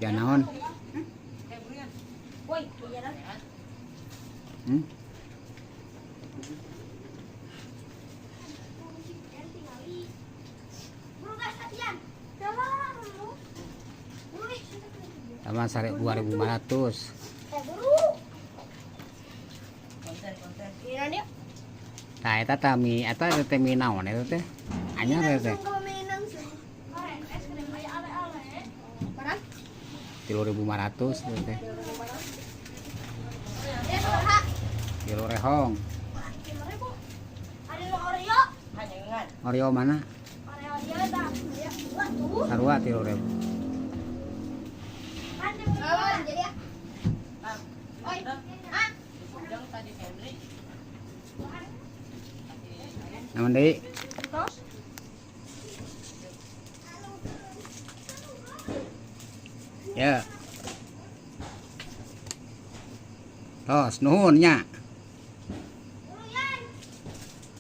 Jangan naon. Woi, iya dah. Sama sare 2.500. Nah, eta tami, eta teh mie naon eta teh? Anyar eta teh. 3.500 eta teh. Kilo rehong. Oreo mana? Sarua 3.000. Namun deh. Ya. Tos nuhun nya.